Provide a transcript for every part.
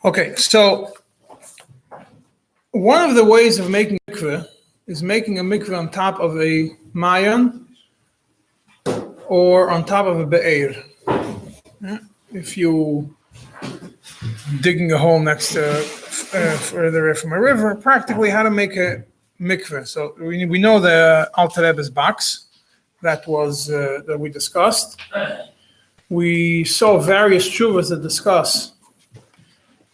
Okay, so one of the ways of making mikveh is making a mikveh on top of a מעיין or on top of a be'er. If you digging a hole next to further from a river, practically how to make a mikveh. So we know the Alter Rebbe's box that was that we discussed. We saw various tshuvas that discuss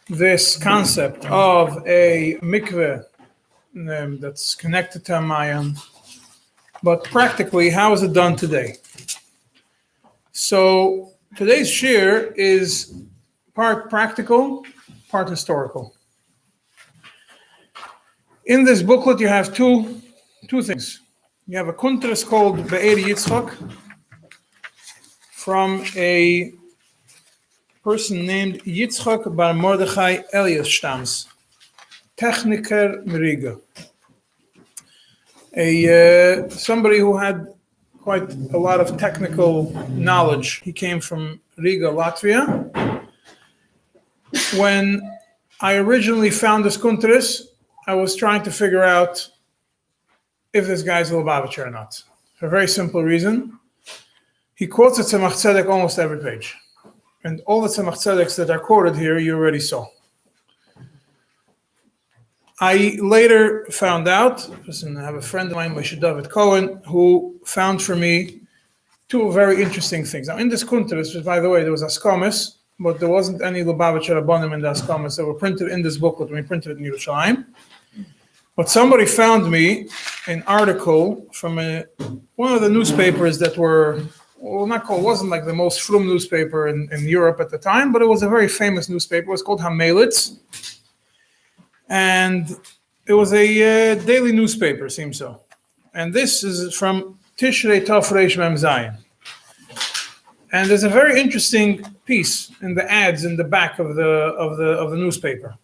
this concept of a mikveh that's connected to a מעיין, but practically, how is it done today? So today's shiur is part practical, part historical. In this booklet, you have two things. You have a kuntres called Be'er Yitzchak from a person named Yitzchak bar Mordechai Eliashtams, Techniker Meriga. Somebody who had quite a lot of technical knowledge. He came from Riga, Latvia. When I originally found this kuntres, I was trying to figure out if this guy's a Lubavitcher or not. For a very simple reason. He quotes a Tzemach Tzedek almost every page. And all the Tzemach Tzedeks that are quoted here, you already saw. I later found out, listen, I have a friend of mine, Moshe David Cohen, who found for me two very interesting things. Now, in this kuntres, which by the way, there was Askamis, but there wasn't any Lubavitcher Rabbanim in the Askamis that were printed in this booklet when we printed it in Yerushalayim. But somebody found me an article from one of the newspapers that were, well, wasn't like the most frum newspaper in Europe at the time, but it was a very famous newspaper. It was called Hamelitz. And it was a daily newspaper, seems so. And this is from Tishrei Tov Reish Mem Zayin. And there's a very interesting piece in the ads in the back of the newspaper.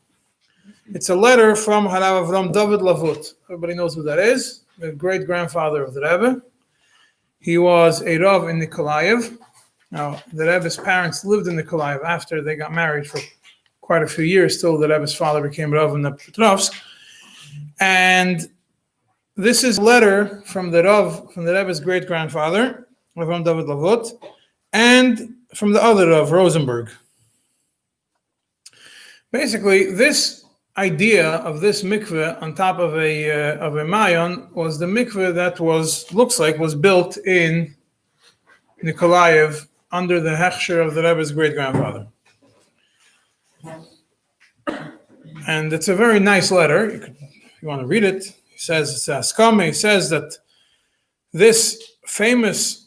It's a letter from Harav Avram David Lavut. Everybody knows who that is, the great grandfather of the Rebbe. He was a Rav in Nikolaev. Now, the Rebbe's parents lived in Nikolaev after they got married for quite a few years till the Rebbe's father became Rav in Petrovsk. And this is a letter from the Rav, from the Rebbe's great-grandfather, Avram David Lavut, and from the other Rav, Rosenberg. Basically, this idea of this mikveh on top of a מעיין was the mikveh that looks like was built in Nikolaev under the hechsher of the Rebbe's great-grandfather. And it's a very nice letter. If you want to read it, he says it's Askame. He says that this famous,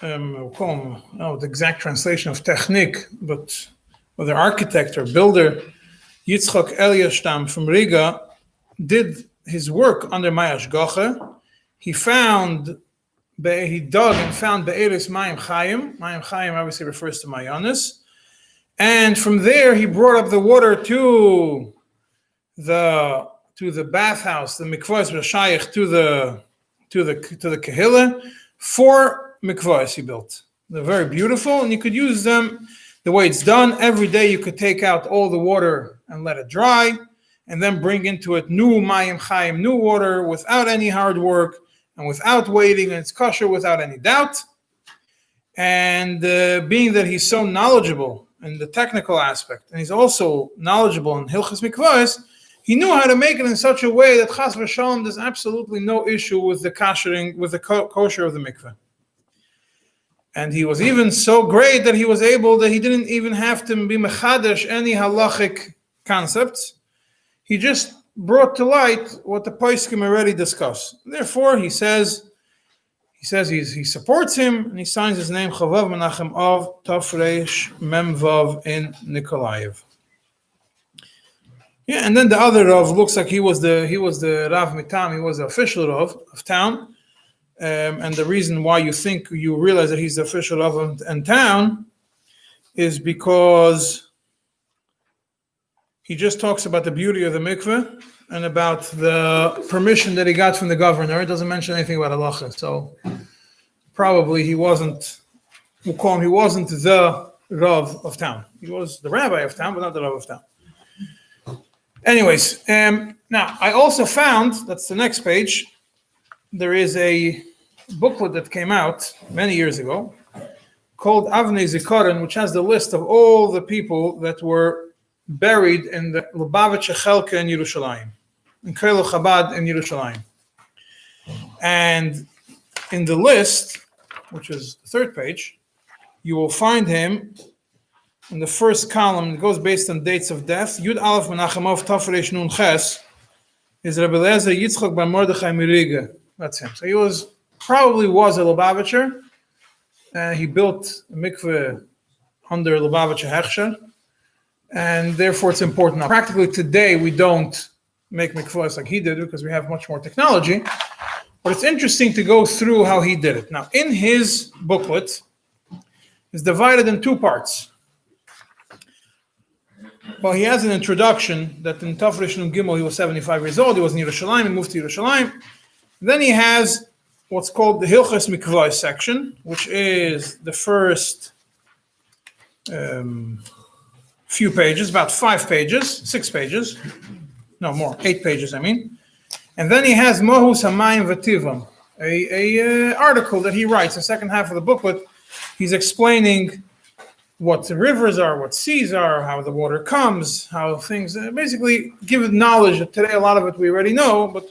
we'll call him, the exact translation of technique, but whether architect or builder, Yitzchak Eliashtam from Riga, did his work under my hashgacha. He dug and found Be'eris Mayim Chayim. Mayim Chayim obviously refers to Mayanis. And from there, he brought up the water to the bathhouse, the mikvahs b'shayich to the kehillah. 4 mikvahs he built. They're very beautiful, and you could use them the way it's done. Every day, you could take out all the water and let it dry, and then bring into it new mayim chayim, new water, without any hard work and without waiting, and it's kosher without any doubt. And being that he's so knowledgeable in the technical aspect, and he's also knowledgeable in Hilchas Mikvahs, he knew how to make it in such a way that Chas v'Shalom there's absolutely no issue with the koshering, with the kosher of the mikveh. And he was even so great that he was able that he didn't even have to be mechadesh any halachic concepts. He just brought to light what the poskim already discussed. Therefore, he says he supports him, and he signs his name Chavav Menachem of Tafresh Memvav in Nikolaev. Yeah, and then the other Rav looks like he was the Rav Mitam, he was the official Rav of town. And the reason why you realize that he's the official Rav in town is because he just talks about the beauty of the mikveh and about the permission that he got from the governor. It doesn't mention anything about halacha. So probably he wasn't the Rav of town. He was the rabbi of town, but not the Rav of town. Anyways, now I also found, that's the next page, there is a booklet that came out many years ago called Avnezikaren, which has the list of all the people that were buried in the Lubavitcher Chelke in Yerushalayim, in Kolel Chabad in Yerushalayim. And in the list, which is the third page, you will find him in the first column. It goes based on dates of death. Yud Aleph Menachemov Tafresh Nun Ches is Rabbi Eliezer Yitzchok Bar Mordechai Miriga. That's him. So he probably was a Lubavitcher. He built a mikveh under Lubavitcher Hechsher, and therefore it's important. Now, practically today we don't make mikvahs like he did because we have much more technology. But it's interesting to go through how he did it. Now, in his booklet, it's divided in two parts. Well, he has an introduction that in Tafresh Nun Gimel he was 75 years old. He was in Yerushalayim. He moved to Yerushalayim. Then he has what's called the Hilchos Mikveh section, which is the first few pages, about 5 pages, 6 pages, no more, 8 pages, I mean. And then he has Mohus Hamayim V'Tivam, a article that he writes, the second half of the booklet. He's explaining what the rivers are, what seas are, how the water comes, how things, basically give it knowledge. Today, a lot of it we already know, but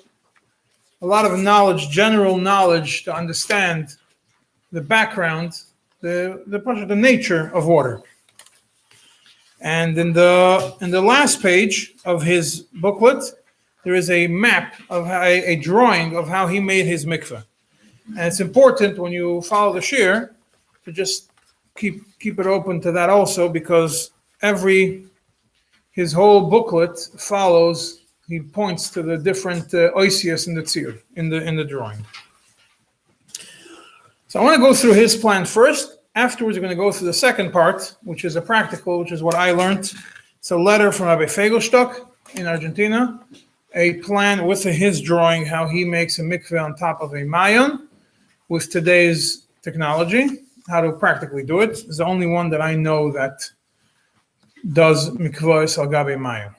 a lot of knowledge, general knowledge to understand the background, the nature of water. And in the last page of his booklet, there is a map of a drawing of how he made his mikveh. And it's important when you follow the shiur to just keep it open to that also, because his whole booklet follows. He points to the different oisias in the tzir, in the drawing. So I want to go through his plan first. Afterwards, we're going to go through the second part, which is a practical, which is what I learned. It's a letter from Rabbi Fegelstock in Argentina, a plan with his drawing, how he makes a mikveh on top of a Maayan with today's technology, how to practically do it. It's the only one that I know that does mikveh al gabe Maayan.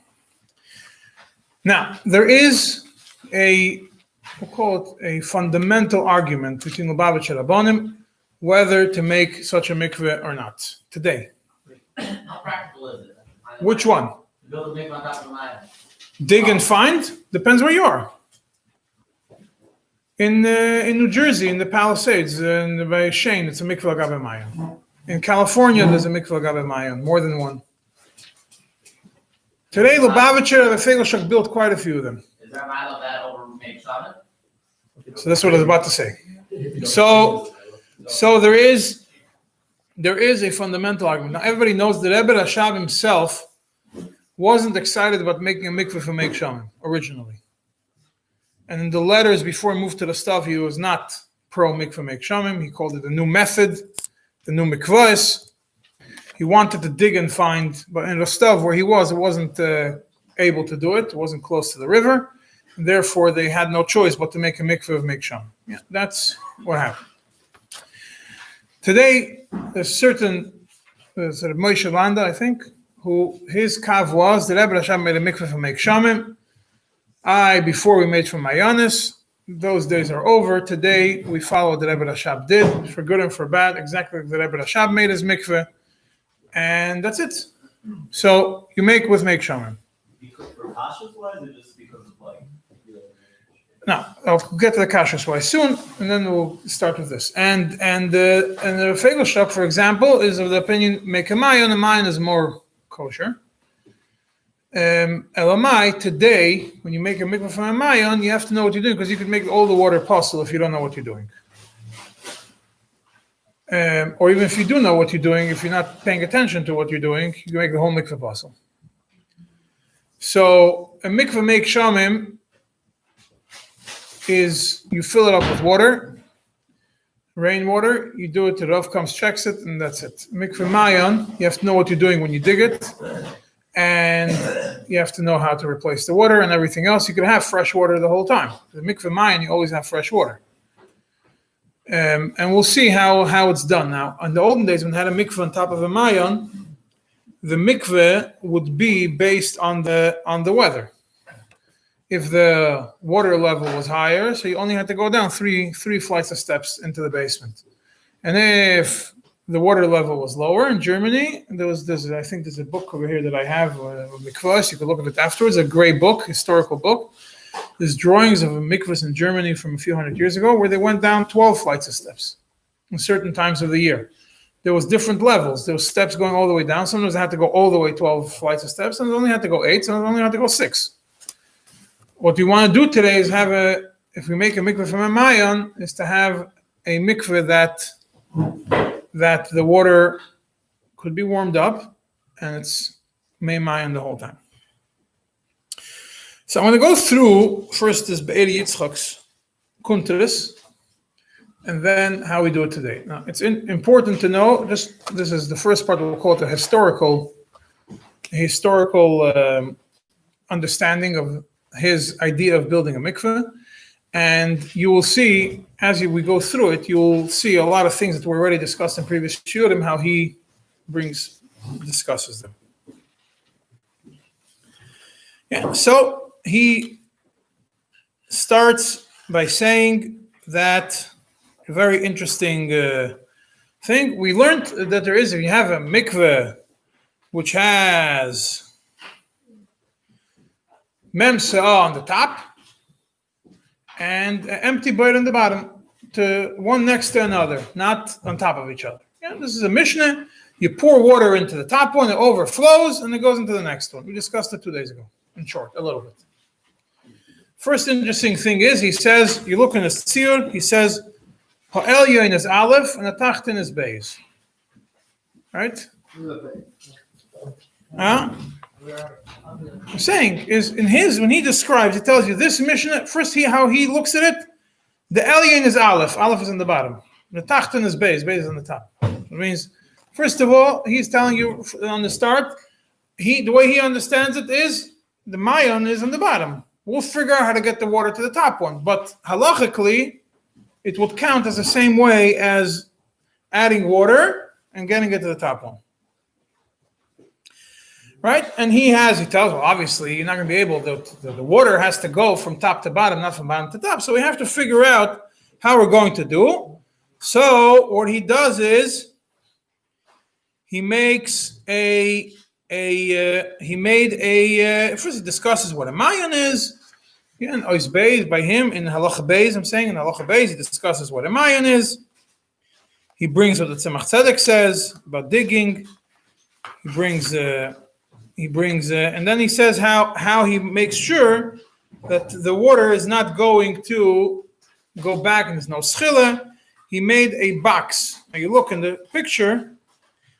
Now, there is we'll call it a fundamental argument between Lubavitcher Rabbanim whether to make such a mikveh or not today. How practical is it? Which one? Build a mikveh on top of Maayan. Dig and find? Depends where you are. In New Jersey, in the Palisades, by Shane, it's a mikveh gabe Maayan. In California, there's a mikveh gabe Maayan, more than one. Today, Lubavitcher and Fegelstock built quite a few of them. Is there a mile of that over maybe Shuchat? So that's what I was about to say. So there is a fundamental argument. Now everybody knows that Rebbe Rashab himself wasn't excited about making a mikveh for Meik Shamim originally. And in the letters before he moved to the stuff, he was not pro mikveh Meik Shamim. He called it a new method, the new mikvahs. He wanted to dig and find, but in the stuff where he was, it wasn't able to do it. It wasn't close to the river. And therefore, they had no choice but to make a mikveh of Meik Shamim. Yeah, that's what happened. Today, there's Moshe Landa, I think, who his kav was the Rebbe Rashab made a mikveh for Meik Shamim. Before we made from Mayanis, those days are over. Today, we follow what the Rebbe Rashab did, for good and for bad, exactly like the Rebbe Rashab made his mikveh. And that's it. So you make with Meik Shamim. Because for Kashrus wise, or just because of like? Now I'll get to the Kashrus wise soon, and then we'll start with this. And the Fegelstock, for example, is of the opinion make a Maayan, and Maayan is more kosher. Elamai, today, when you make a mikveh from a Maayan, you have to know what you're doing, because you could make all the water possible if you don't know what you're doing. Or even if you do know what you're doing, if you're not paying attention to what you're doing, you can make the whole mikveh possible. So a mikveh Meik Shamim is you fill it up with water, rainwater, you do it till Rav comes, checks it, and that's it. Mikveh Maayan, you have to know what you're doing when you dig it, and you have to know how to replace the water and everything else. You can have fresh water the whole time. The Mikveh Maayan, you always have fresh water. And we'll see how it's done. Now, in the olden days, when they had a mikveh on top of a Maayan, the mikveh would be based on the weather. If the water level was higher, so you only had to go down three flights of steps into the basement. And if the water level was lower in Germany, I think there's a book over here that I have, Mikveh, you can look at it afterwards, a gray book, historical book. There's drawings of mikvahs in Germany from a few hundred years ago where they went down 12 flights of steps in certain times of the year. There was different levels. There was steps going all the way down. Sometimes they had to go all the way 12 flights of steps, and they only had to go 8, and only had to go 6. What we want to do today is if we make a mikveh from a מעיין, is to have a mikveh that the water could be warmed up, and it's מעיין the whole time. So I'm going to go through first this Be'eri Yitzchak's Kuntres, and then how we do it today. Now, it's important to know, this is the first part, we'll call it a historical understanding of his idea of building a mikveh. And you will see, as we go through it, you'll see a lot of things that were already discussed in previous shiurim, how he discusses them. Yeah, so he starts by saying that a very interesting thing. We learned that if you have a mikveh which has mem se'ah on the top and an empty bite on the bottom, to one next to another, not on top of each other. Yeah, this is a Mishnah. You pour water into the top one, it overflows, and it goes into the next one. We discussed it 2 days ago, in short, a little bit. First interesting thing is, he says, you look in his tzir, he says, ha'elyon is aleph, and the tachtin is beis. Right? I'm saying is when he describes, he tells you this Mishnah, first how he looks at it, the elyon is aleph is on the bottom. The tachtin is beis is on the top. It means, first of all, he's telling you on the start, the way he understands it is, the מעיין is on the bottom. We'll figure out how to get the water to the top one. But halachically, it would count as the same way as adding water and getting it to the top one. Right? And he tells, well, obviously, you're not going to be able to, the water has to go from top to bottom, not from bottom to top. So we have to figure out how we're going to do. So what he does is, he makes first he discusses what a מעיין is. Yeah, and Ois Beis, by him, in Halacha Beis, in Halacha Beis, he discusses what a מעיין is. He brings what the Tzemach Tzedek says about digging. He brings, and then he says how he makes sure that the water is not going to go back and there's no schila. He made a box. Now you look in the picture,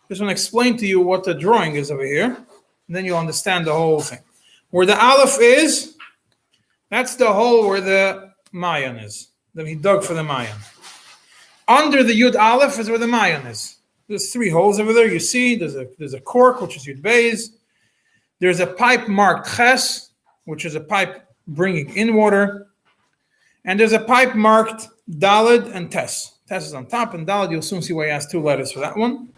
I just want to explain to you what the drawing is over here, and then you'll understand the whole thing. Where the aleph is, that's the hole where the מעיין is. That he dug for the מעיין. Under the Yud Aleph is where the מעיין is. There's 3 holes over there. You see, there's a cork, which is Yud Beis. There's a pipe marked Ches, which is a pipe bringing in water. And there's a pipe marked Daled and Tes. Tes is on top, and Daled, you'll soon see why he has 2 letters for that one.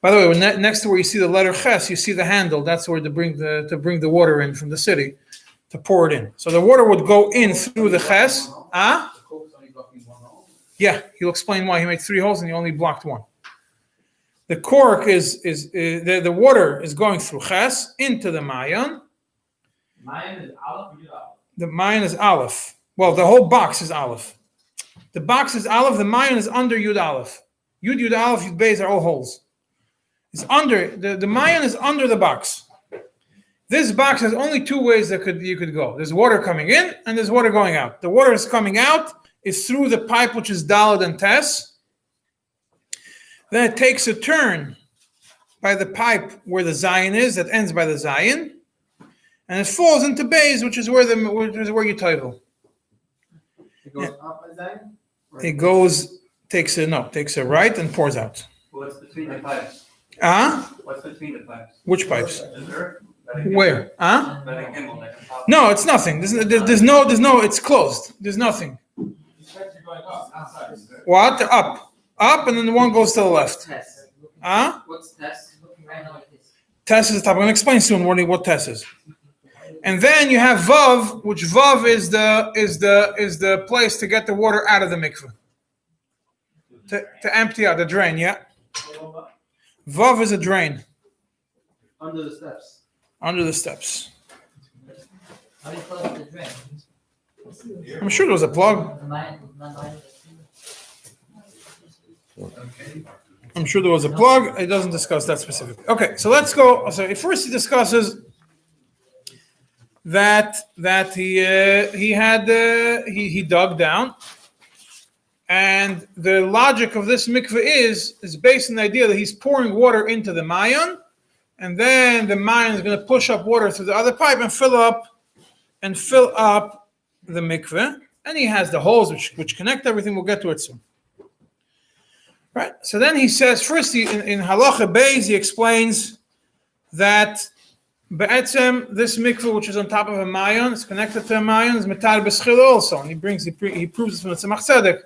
By the way, next to where you see the letter Ches, you see the handle. That's where to bring the water in from the city, to pour it in. So the water would go in through the Ches. Yeah, he'll explain why he made 3 holes and he only blocked 1. The cork the water is going through Ches into the מעיין. מעיין is aleph or Yud aleph? The מעיין is aleph. Well, the whole box is aleph. The box is aleph. The מעיין is under Yud aleph. Yud aleph, Yud beis are all holes. It's under the מעיין is under the box. This box has only 2 ways that you could go. There's water coming in and there's water going out. The water is coming out is through the pipe which is Daled and Tes. Then it takes a turn by the pipe where the Zayin is, that ends by the Zayin, and it falls into Beis, which is where you toivel. It goes up by Zayin? It takes a right and pours out. What's between the pipes? What's between the pipes? Which pipes? Is there? Where? No, it's nothing. There's no. It's closed. There's nothing. What? Up, and then the one goes to the left. What's test? Tes is the top. I'm going to explain soon what Tes is. And then you have Vav, which Vav is the place to get the water out of the mikveh. To empty out the drain, yeah. Vav is a drain. Under the steps. Under the steps. How do you close the drain? I'm sure there was a plug. I'm sure there was a plug. It doesn't discuss that specifically. Okay, so let's go. So first he discusses that he dug down, and the logic of this mikveh is based on the idea that he's pouring water into the Maayan, and then the Maayan is going to push up water through the other pipe and fill up the mikveh, and he has the holes which connect everything. We'll get to it soon. Right. So then he says, first in Halacha Beis, he explains that Be'etzem, this mikveh which is on top of a Maayan, is connected to a Maayan, is metal b'schil also. And he proves it from the Tzemach Tzedek.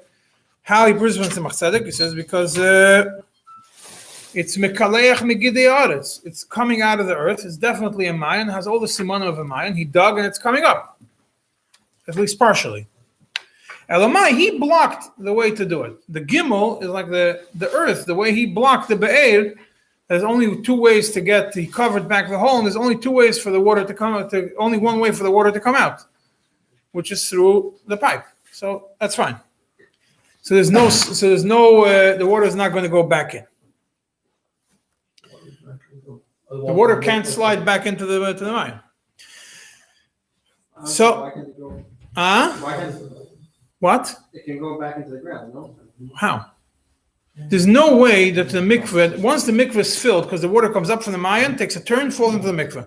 How he proves it from the Tzemach Tzedek? He says because it's mekaleach megidei aretz. It's coming out of the earth. It's definitely a Maayan. Has all the simanim of a Maayan. He dug and it's coming up, at least partially. Elamai, he blocked the way to do it. The gimel is like the earth. The way he blocked the be'er, there's only two ways to get. He covered back the hole, and there's only two ways for the water to come out. Only one way for the water to come out, which is through the pipe. So that's fine. So there's no. The water is not going to go back in. The water can't slide back into the mine. So, what? It can go back into the ground, no? How? There's no way that the mikveh, once the mikveh is filled, because the water comes up from the Maayan, takes a turn, falls into the mikveh.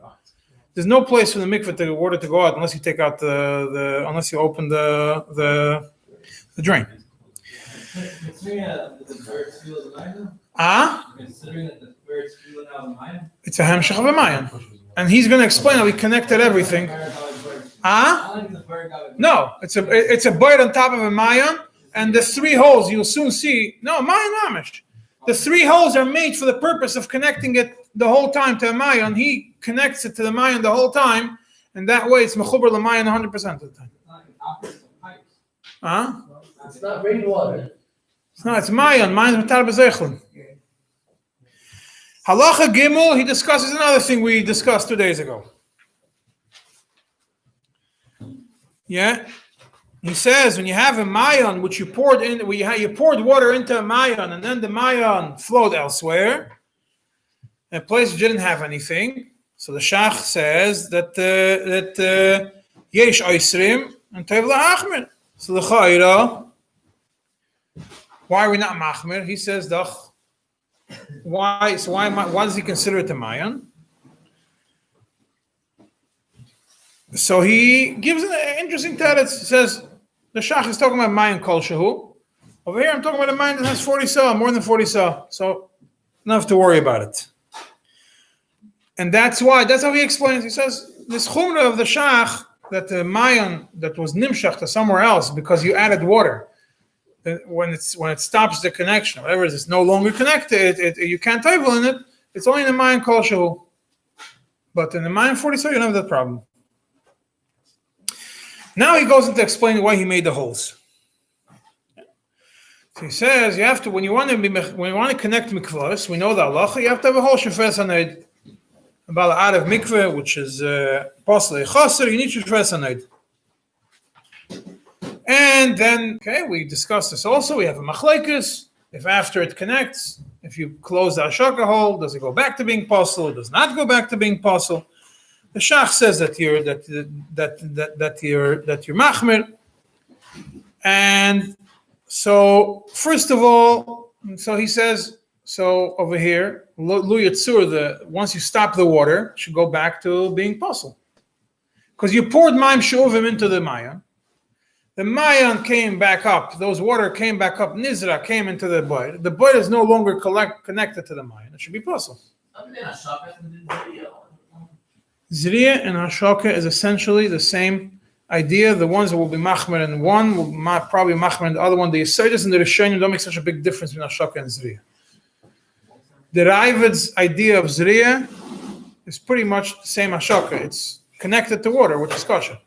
There's no place for the mikveh, the water to go out, unless you take out unless you open the drain. Considering that the birds feel the Maayan? Considering that the birds feel now the Maayan? It's a hamshach of a Maayan. And he's going to explain how he connected everything. No, it's a bird on top of a Maayan, and the three holes you'll soon see. No, Maayan Mamish. The three holes are made for the purpose of connecting it the whole time to a Maayan. He connects it to the Maayan the whole time, and that way it's mechuber l'Maayan 100% of the time. It's not rainwater. No, it's Maayan. Maayan is metar b'zeichel. Halacha Gimel, he discusses another thing we discussed 2 days ago. Yeah, he says when you have a Maayan which you poured in, you poured water into a Maayan, and then the Maayan flowed elsewhere, a place which didn't have anything. So the Shach says that yesh oisrim and tev la'achmer. So the Chayra, why are we not machmer? He says, "Doch, why? So why does he consider it a Maayan?" So he gives an interesting teretz. He says, the Shach is talking about Maayan Kol Shehu. Over here, I'm talking about a Maayan that has 40 sah, more than 40 sah. So, don't have to worry about it. And that's how he explains. He says, this chumrah of the Shach, that the Maayan that was nimshach to somewhere else because you added water, when it stops the connection, whatever it is, it's no longer connected, you can't tevel in it, it's only in the Maayan Kol Shehu. But in the Maayan 40 sah, you don't have that problem. Now he goes into explaining why he made the holes. So he says you have to when you want to connect mikvahs, we know the halacha, you have to have a hole shefes haned. About out of mikveh, which is posle chaser, you need shefes haned. And then, we discussed this also. We have a machlekes. If after it connects, if you close the ashaka hole, does it go back to being posle? It does not go back to being posle. The Shach says that you're machmer, and so first of all, so he says, so over here, lu yitzur, once you stop the water, it should go back to being posel, because you poured mayim she'uvim into the Maayan. The Maayan came back up; those water came back up. Nizra came into the boy. The boy is no longer connected to the Maayan. It should be posel. Zriya and Hashaka is essentially the same idea. The ones that will be machmer in one will probably machmer in the other one. The Yisraelis and the Rishonim don't make such a big difference between Hashaka and Zriya. The Ravid's idea of Zriya is pretty much the same hashaka. It's connected to water, which is kosher.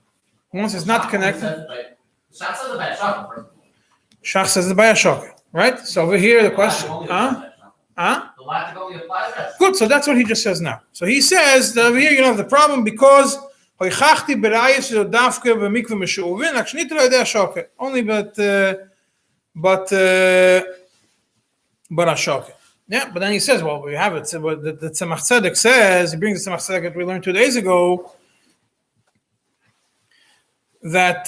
Once it's not connected, Shach says the by hashaka. Shach says the by hashaka, right? So over here the question, The logic only applies to that. Good, so that's what he just says now. So he says that over here you don't have the problem because only but hashaka. Yeah, but then he says, well, we have it. So, but the Tzemach Tzedek says, he brings the Tzemach Tzedek that we learned 2 days ago, that,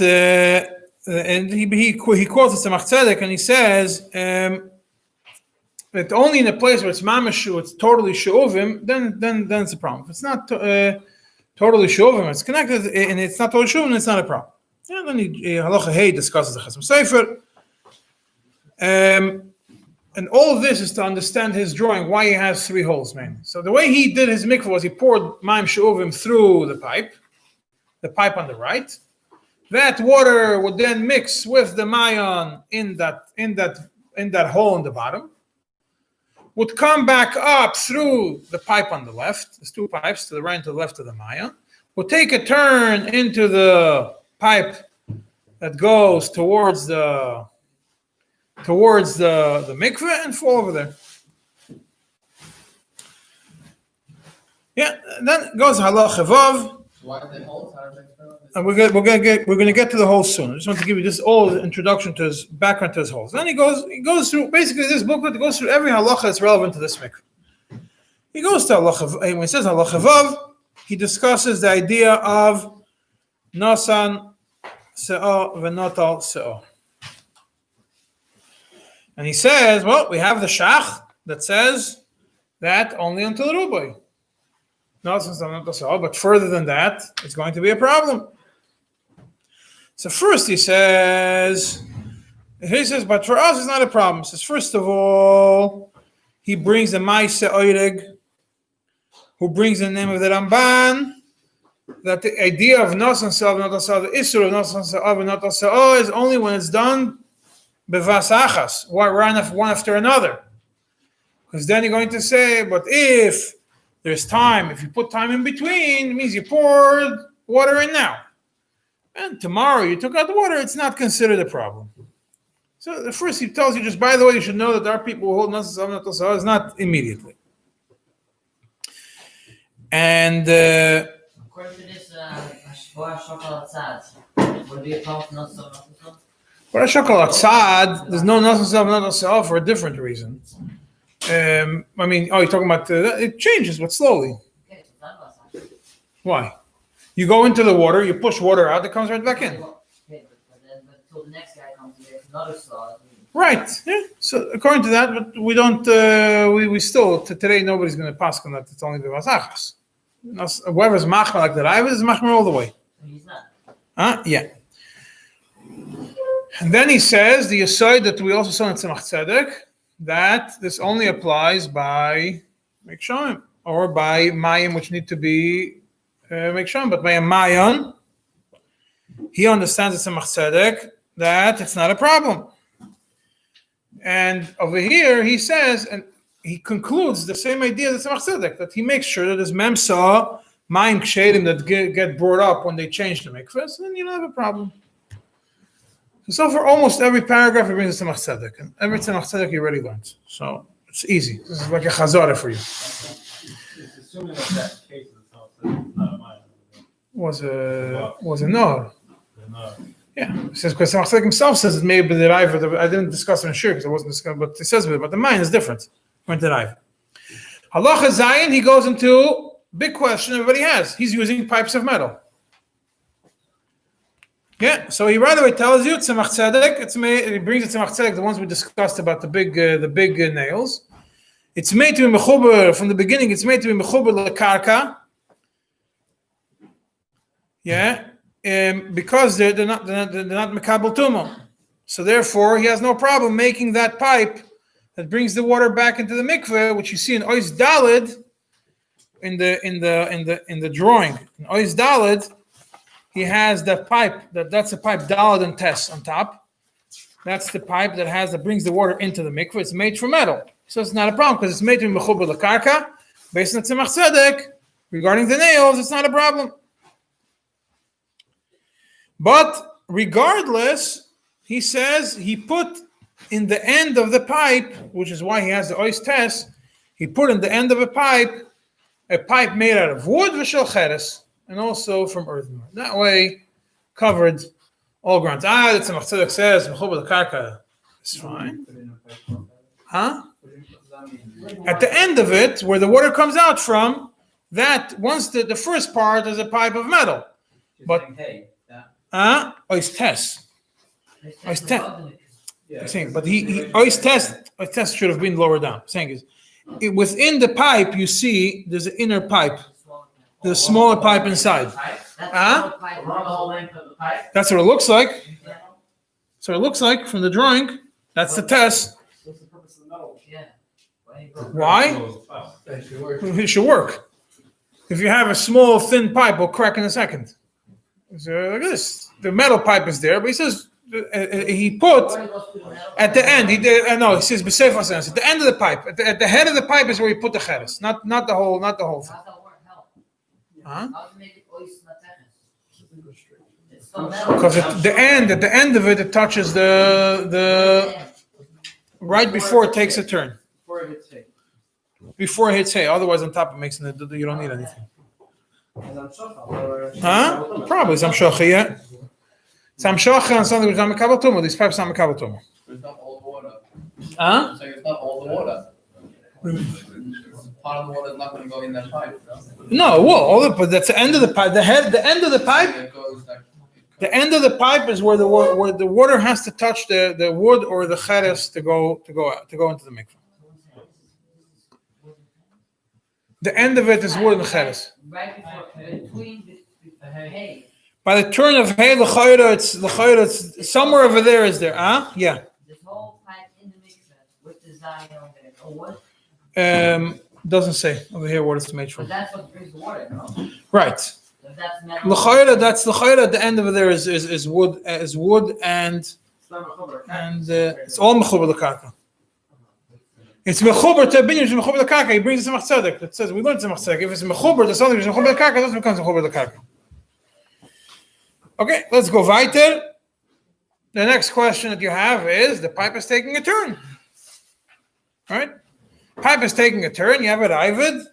and he quotes the Tzemach Tzedek, and he says that only in a place where it's mamash, it's totally she'uvim, then it's a problem. If it's not totally she'uvim, it's connected, and it's not totally she'uvim, it's not a problem. Yeah, then Halacha Hey discusses the Chasam Sofer. And all of this is to understand his drawing, why he has 3 holes, man. So the way he did his mikveh was he poured mayim she'uvim through the pipe on the right. That water would then mix with the mayan in that hole in the bottom. Would come back up through the pipe on the left. There's 2 pipes to the right and to the left of the mayan. Would take a turn into the pipe that goes towards the mikveh and fall over there. Yeah, then goes halacha vav. Why are they holes? And we're gonna get to the holes soon. I just want to give you this all introduction to his background to his holes. Then he goes through basically this booklet goes through every halacha that's relevant to this mikveh. He goes to halacha when he says halacha vav, he discusses the idea of nasan se'ah v'notal se'ah. And he says, well, we have the shach that says that only until rubai. But further than that, it's going to be a problem. So first he says, but for us it's not a problem. He says, first of all, he brings the Maise Oireg, who brings the name of the Ramban, that the idea of Nasan Sa'av, Natal Sa'av, the Isur of Nasan Sa'av, Natal Sa'av is only when it's done bevas achas, one after another. Because then you're going to say, but if there's time, if you put time in between, it means you poured water in now. And tomorrow you took out the water, it's not considered a problem. So the first he tells you, just by the way, you should know that there are people who hold Nasan Sa'av, Natal Sa'av, not immediately. And according to this, would it be a problem for Nasan Sa'av, Natal Sa'av? For a shokal atzad, there's no Nasan Sa'av, Natal Sa'av for a different reason. You're talking about it changes, but slowly. Why? You go into the water, you push water out, it comes right back in. But until the next guy comes, there's another saw. Right. Yeah. So according to that, but we don't. We still today nobody's going to pass on that. It's only the vasachas. Whoever's machmer like the Rabbi is machmer all the way. He's not. Yeah. And then he says the aside that we also saw in Tzemach Tzedek, that this only applies by Mikshayim or by Mayim, which need to be Mikshayim, but by a Mayan, he understands the Tzemach Tzedek that it's not a problem. And over here he says, and he concludes the same idea as the Tzemach Tzedek, that he makes sure that his memsa Mayim kshedim that get brought up when they change the mikveh, so then you don't have a problem. So for almost every paragraph, he brings the Tzemach Tzedek, and every Tzemach Tzedek he already learned. So it's easy. This is like a chazara for you. It's assuming that case itself is not a minor. Was a no. Yeah, it says because Tzemach Tzedek himself says it may be the Rav. I didn't discuss it in Shiur because I wasn't discussing, but he says it. But the mind is different. Went to Rav. Halacha Zayin, he goes into big question everybody has. He's using pipes of metal. Yeah, so he right away tells you Tzemach Tzedek. He brings the Tzemach Tzedek, the ones we discussed about the big nails. It's made to be mechuber from the beginning. It's made to be mechuber lekarka. Yeah, because they're not mekabel tumah. So therefore, he has no problem making that pipe that brings the water back into the mikveh, which you see in Ois Daled in the drawing. In Ois Daled, he has the pipe that's a pipe Daled and Tes on top. That's the pipe that brings the water into the mikveh. It's made from metal, so it's not a problem because it's made from mechuber lekarka. Based on Tzemach Tzedek, Regarding the nails, it's not a problem. But regardless, he says he put in the end of the pipe, which is why he has the ois test, he put in the end of a pipe made out of wood, v'shel cheres, and also from earthenware. That way, covered all grounds. The Tzemach Tzedek says, mechuber l'karka, it's fine. Huh? At the end of it, where the water comes out from, that once the first part is a pipe of metal. But ois test. Ois test. I'm saying, but ois test should have been lower down. I'm saying is, within the pipe, you see there's an inner pipe. There's a smaller pipe inside. That's what it looks like. So it looks like from the drawing. That's the test. What's the purpose of the metal? Why? It should work. If you have a small, thin pipe, it'll crack in a second. So look at this. The metal pipe is there, but he says he put at the end. He did. He says b'sefer sense at the end of the pipe. At the head of the pipe is where he put the cheres, not the whole thing. Huh? Because at the end of it, it touches the right before it takes a turn. Before it hits hay. Otherwise, on top it makes you don't need anything. Huh? Probably some shocha, yeah. Some shocha and something which is not mekabel tumah. These pipes are not mekabel tumah. It's not all the water. Huh? So it's not all the water. Part of the water is not going to go in that pipe. No, well, but that's the end of the pipe. The end of the pipe. The end of the pipe is where the water has to touch the wood or the cheres to go into the mikveh. The end of it is wood and cheres. Right before, between the hay. By the turn of hay, the it's somewhere over there is there. Yeah. This whole pipe in the mikveh with the zion over there. Or what? Doesn't say over here what it's made from. But that's what brings the water, no? Right. So that's metal. That's l'chayra. At the end of it there is wood and it's all mechuber l'karka. It's mechuber to binyan mechuber l'karka. He brings the Tzemach Tzedek. It says we learned Tzemach Tzedek. If it's mechuber to something which is mechuber l'karka, it doesn't become mechuber l'karka. Okay, let's go weiter. The next question that you have is the pipe is taking a turn. All right? Pipe is taking a turn. You have a Ravid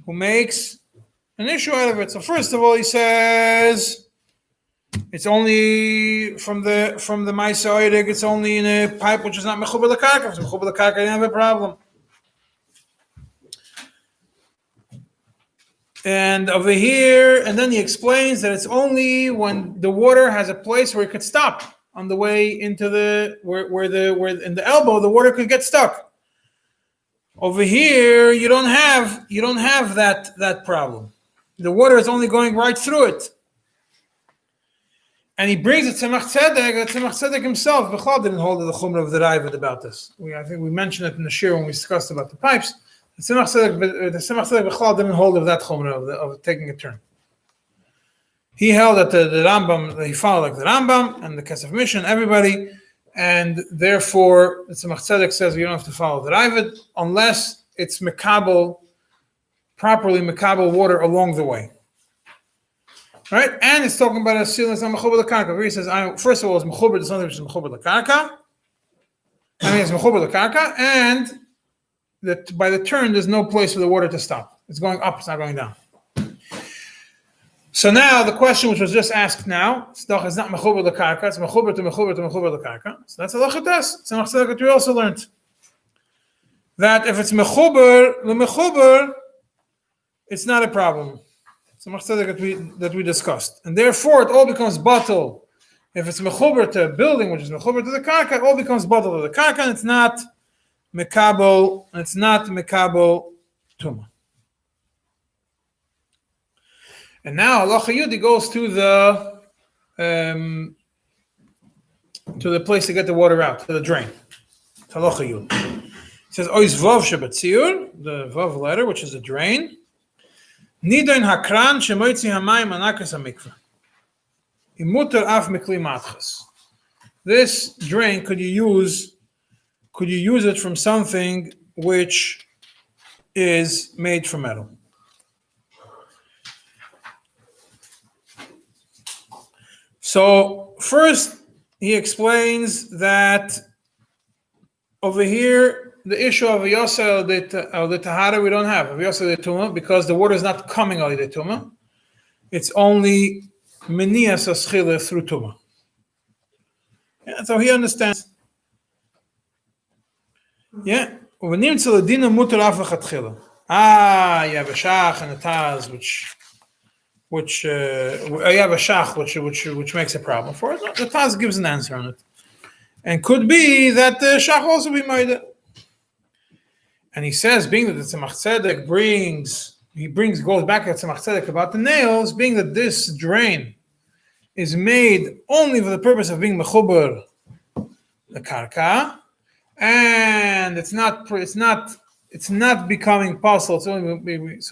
who makes an issue out of it. So first of all, he says it's only from the Maisa Oidig, it's only in a pipe which is not mechuber l'karka. If it's mechuber l'karka, you don't have a problem. And over here, and then he explains that it's only when the water has a place where it could stop on the way into where in the elbow the water could get stuck. Over here, you don't have that problem. The water is only going right through it. And he brings it to Tzemach Tzedek. Tzemach Tzedek himself, Bechal, didn't hold the chumrah of the Ravid about this. I think we mentioned it in the shiur when we discussed about the pipes. The Tzemach Tzedek Bechal didn't hold of that chumrah of taking a turn. He held that the Rambam, he followed like the Rambam and the Kesef Mission, everybody, and therefore the Tzemach Tzedek says you don't have to follow the Ravid unless it's properly mekabel water along the way. Right? And it's talking about a seal that's not mechuber l'karka. Where he says, first of all, it's mechuber to something which is mechuber l'karka. It's mechuber l'karka, and that by the turn, there's no place for the water to stop. It's going up, it's not going down. So now the question which was just asked now, it's not mechuber l'karka, it's mechuber to mechuber l'karka. So that's a lachatas. It's a machzedek that we also learned. That if it's mechuber l'mechuber, it's not a problem. It's a machzedek that we discussed. And therefore, it all becomes batel. If it's mechuber to a building, which is mechuber to the karka, it all becomes batel to the karka, and it's not mekabel tumah. And now halacha yudi goes to the place to get the water out, to the drain. Halacha yud. It says ois vav shebatziur, the vav letter, which is a drain. Nidain hakran shemoitzi hamayim anakas hamikveh. Imuter af mikli matchas. This drain, could you use it from something which is made from metal? So first, he explains that over here, the issue of Yosel the Tahara we don't have. Of Yosel the Tumah, because the water is not coming out of the Tumah. It's only Menias Aschila through Tumah. Yeah, so he understands. Yeah. You have a shach and a taz, which you have a shach, which makes a problem for it. The taz gives an answer on it, and could be that the shach also be made. And he says, being that the Tzemach Tzedek goes back to Tzemach Tzedek about the nails, being that this drain is made only for the purpose of being mechuber the karka, and it's not becoming possible. So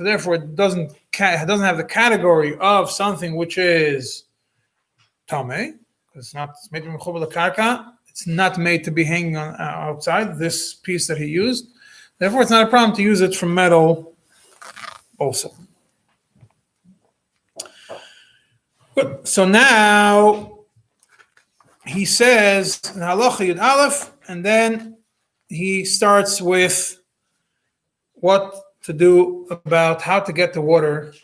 therefore, it doesn't have the category of something which is tamei, because it's made from mechuber the karka. It's not made to be hanging on outside. This piece that he used, therefore, it's not a problem to use it from metal also. Good. So now he says Halacha Yud Aleph, and then he starts with what to do about how to get the water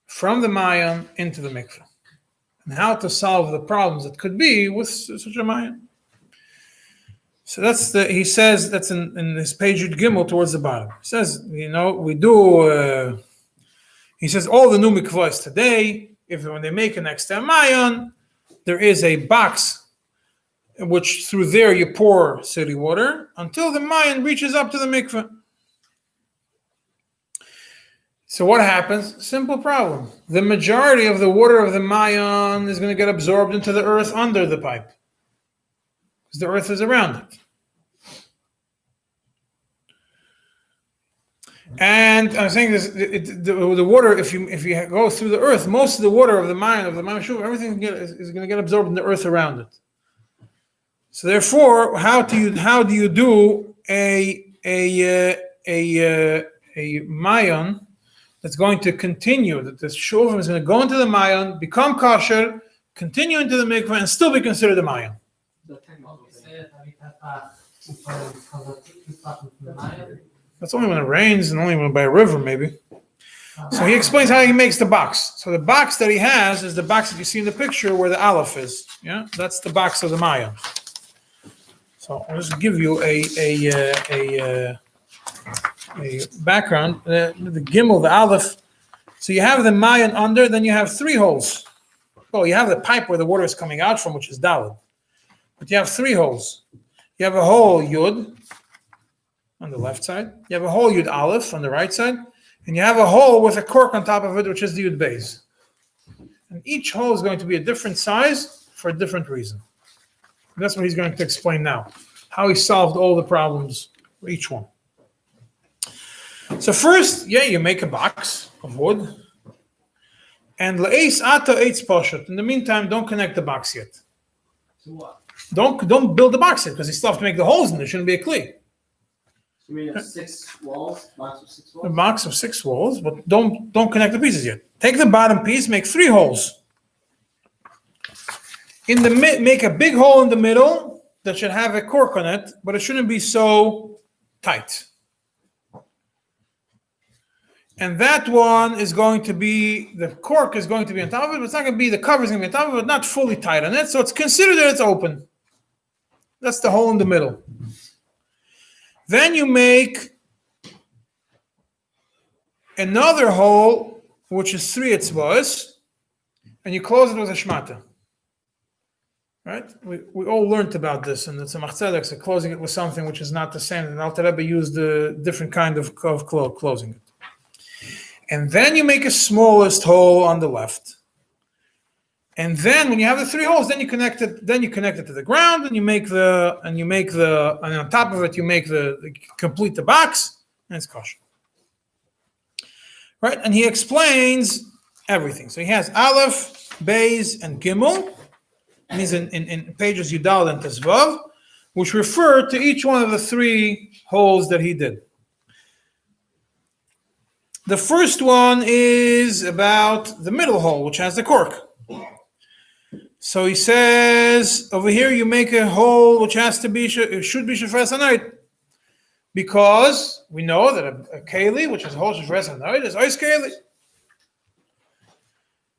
from the Maayan into the Mikveh, and how to solve the problems that could be with such a Maayan. So he says that's in this page Yud Gimel towards the bottom. He says, we do. He says all the new mikvahs today, when they make an extra Maayan, there is a box which through there you pour city water until the Maayan reaches up to the mikveh. So what happens? Simple problem. The majority of the water of the Maayan is going to get absorbed into the earth under the pipe, because the earth is around it. And I'm saying this: the water, if you go through the earth, most of the water of the Maayan Shuv, everything is going to get absorbed in the earth around it. So therefore, how do you do a Maayan that's going to continue? That the Shuvim is going to go into the Maayan, become kosher, continue into the mikveh, and still be considered a Maayan. That's only when it rains and only when by a river, maybe. So he explains how he makes the box. So the box that he has is the box that you see in the picture where the Aleph is. Yeah, that's the box of the Maayan. So I'll just give you a background. The Gimel, the Aleph. So you have the Maayan under, then you have three holes. Well, you have the pipe where the water is coming out from, which is Daled. But you have three holes. You have a hole Yud on the left side. You have a hole Yud Aleph on the right side. And you have a hole with a cork on top of it, which is the Yud Beis. And each hole is going to be a different size for a different reason. And that's what he's going to explain now. How he solved all the problems for each one. So first, you make a box of wood. And La'es Ata Eitz Poshet. In the meantime, don't connect the box yet. To what? Don't build the box yet, because you still have to make the holes in there. It shouldn't be a kli. You mean box of 6 walls? A box of 6 walls, but don't connect the pieces yet. Take the bottom piece, make 3 holes. Make a big hole in the middle that should have a cork on it, but it shouldn't be so tight. And that one is going to be, the cork is going to be on top of it, but it's not going to be, the cover is going to be on top of it, but not fully tight on it, so it's considered that it's open. That's the hole in the middle. Then you make another hole, which is 3 etzbos, and you close it with a shmata. Right? We all learned about this, and it's a Tzedek, so closing it with something which is not the same. And Alter Rebbe used a different kind of closing it. And then you make a smallest hole on the left. And then when you have the 3 holes, then you connect it to the ground, and and on top of it you complete the box, and it's kosher. Right? And he explains everything. So he has Aleph, Beis, and Gimel. And he's in pages Yudal and Tezvav, which refer to each one of the 3 holes that he did. The first one is about the middle hole, which has the cork. So he says over here you make a hole which should be shafres hanayit, because we know that a keli which is a hole shafres hanayit is ois keli.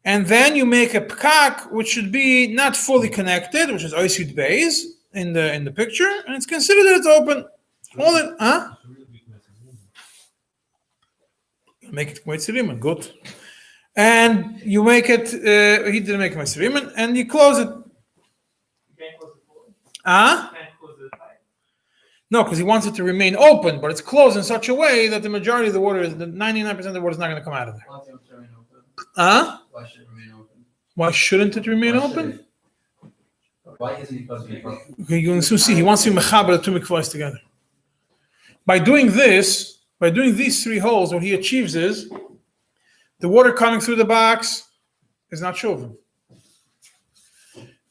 And then you make a pkak which should be not fully connected, which is ois yud beis in the picture, and it's considered that it's open. Make it Meitziriman, good. And you make it, he didn't make Meitziriman, and you close it. You can't close the door. You can't close the pipe. No, because he wants it to remain open, but it's closed in such a way that the majority of the water, 99% of the water is not going to come out of there. Why should it remain open? Why shouldn't it remain open? Why isn't he supposed to be closed? Okay, you can soon see, he wants to mechaber the two mikvahs together. By doing these three holes, what he achieves is the water coming through the box is not shuvim.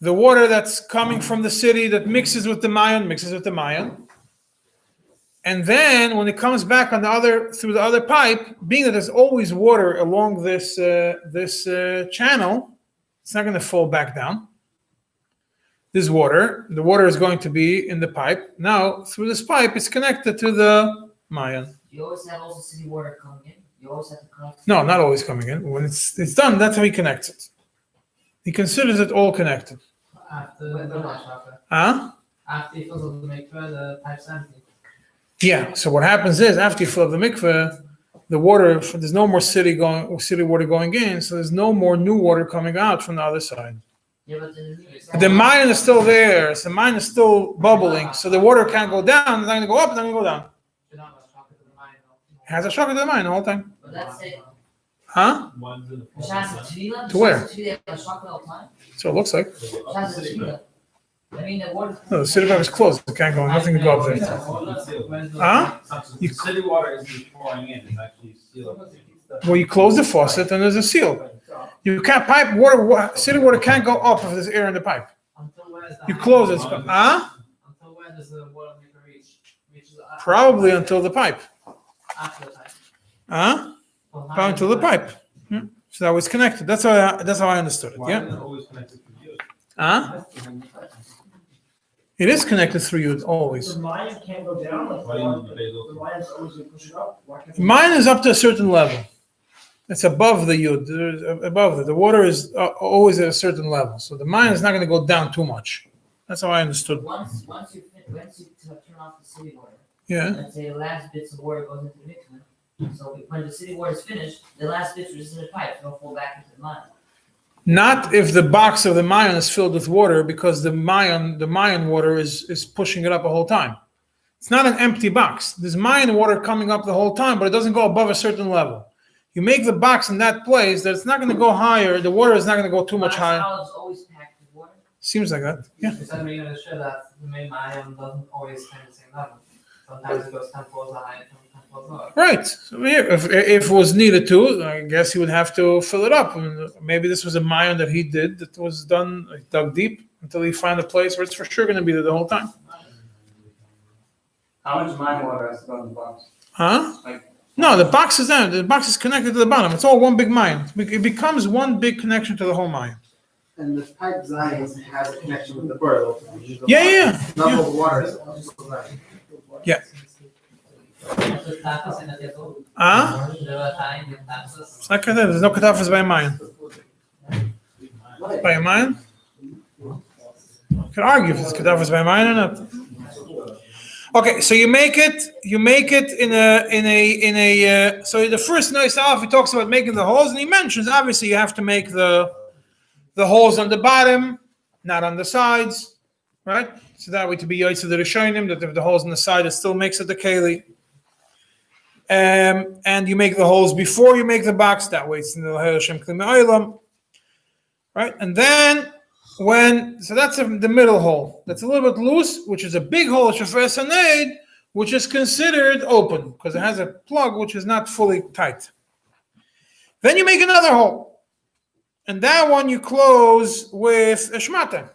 The water that's coming from the city that mixes with the Maayan. And then when it comes back through the other pipe, being that there's always water along this channel, it's not going to fall back down. The water is going to be in the pipe. Now, through this pipe, it's connected to the Maayan. You always have also city water coming in. You always have to connect. No, not always coming in. When it's done, that's how he connects it. He considers it all connected. After the Shuchat. After he fills up the mikveh, the pipe's empty. Yeah. So what happens is after you fill up the mikveh, the water, there's no more city water going in, so there's no more new water coming out from the other side. Yeah, but The Maayan is still there. So the Maayan is still bubbling. So the water can't go down. It's not going to go up. It's not going to go down. It has a shock to the Maayan the whole time. But that's it. Huh? To where? So So it looks like. I mean, the water. No, the city pipe is closed. It can't go. Nothing can go up there. Huh? The city water isn't pouring in, it's actually sealed. Well, you close the faucet and there's a seal. You can't pipe water. City water can't go up if there's air in the pipe. You close it. Until when does the water reach? Probably until the pipe. After the pipe. Probably until the pipe. So that was connected. That's how I understood it. Why Yeah. is it always connected to you? It is connected through you always. The Maayan can't go down. Like Why do you need the Maayan's always going to push it up. Why can't Mine is up to a certain level. It's above the yud. Above the water is always at a certain level. So the mine is not going to go down too much. That's how I understood. Once you turn off the city water, Yeah. let's say the last bits of water goes into the mikveh. So when the city water is finished, the last bits are just in the pipe. They'll fall back into the mine. Not if the box of the Maayan is filled with water, because the Maayan water is pushing it up the whole time. It's not an empty box. There's Maayan water coming up the whole time, but it doesn't go above a certain level. You make the box in that place that it's not going to go higher. The water is not going to go too much higher. Olives always packed with water. Seems like that. Yeah. Does that mean that the main Maayan doesn't always stay at the same level? Sometimes it goes 10 floors high and 10 floors lower. Right. So here, if it was needed to, I guess he would have to fill it up. And maybe this was a Maayan that he did that was done, dug deep until he found a place where it's for sure going to be there the whole time. How much Maayan water has to go in the box? Huh? Like, No, the box is there. The box is connected to the bottom. It's all one big Maayan. It becomes one big connection to the whole Maayan. And the pipe Zion has a connection with the bird. Yeah. Level of water. Yeah. It's like that. There's no katafas by a Maayan. By a Maayan? You can argue if it's katafas by a Maayan or not. Okay, so you make it in a so the first nice off he talks about making the holes, and he mentions obviously you have to make the holes on the bottom, not on the sides, right? So that way to be yoytze the rishonim, that if the holes on the side it still makes it the keli. And you make the holes before you make the box, that way it's in the Hashem Kli Me'olam, right? And then so that's the middle hole. That's a little bit loose, which is a big hole, Shafres Haneid, which is considered open because it has a plug which is not fully tight. Then you make another hole, and that one you close with a shmata.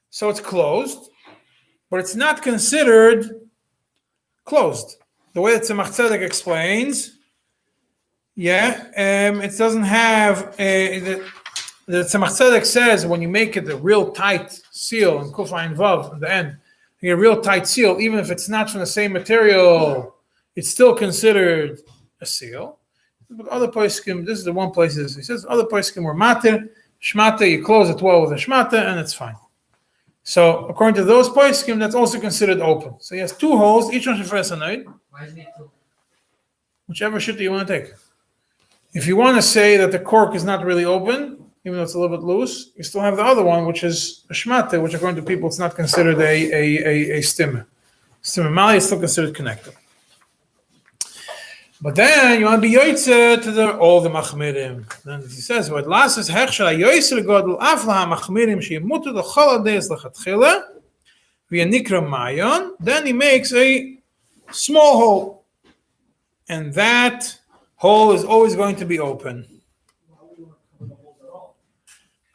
So it's closed, but it's not considered closed. The way that Tzemach Tzedek explains, it doesn't have the Tzemach Tzedek says when you make it a real tight seal in Kuf Ayin Vav at the end, you get a real tight seal, even if it's not from the same material, it's still considered a seal. But other poskim, this is the one place he says, other poskim were matir, shmata, you close it well with a shmata, and it's fine. So according to those poskim, that's also considered open. So he has two holes, each one shefres hanoid. Why is it two? Whichever shit you want to take. If you want to say that the cork is not really open, even though it's a little bit loose, you still have the other one, which is a shmata, which according to people, it's not considered a stimmer. Stimmer mali is still considered connected. But then you want to be yoytze to all the machmirim. Then he says, "What last is hechshel yoytze legodel afla machmirim sheyemutu the choladeis lechatchila v'yanikra mayon." Then he makes a small hole, and that hole is always going to be open.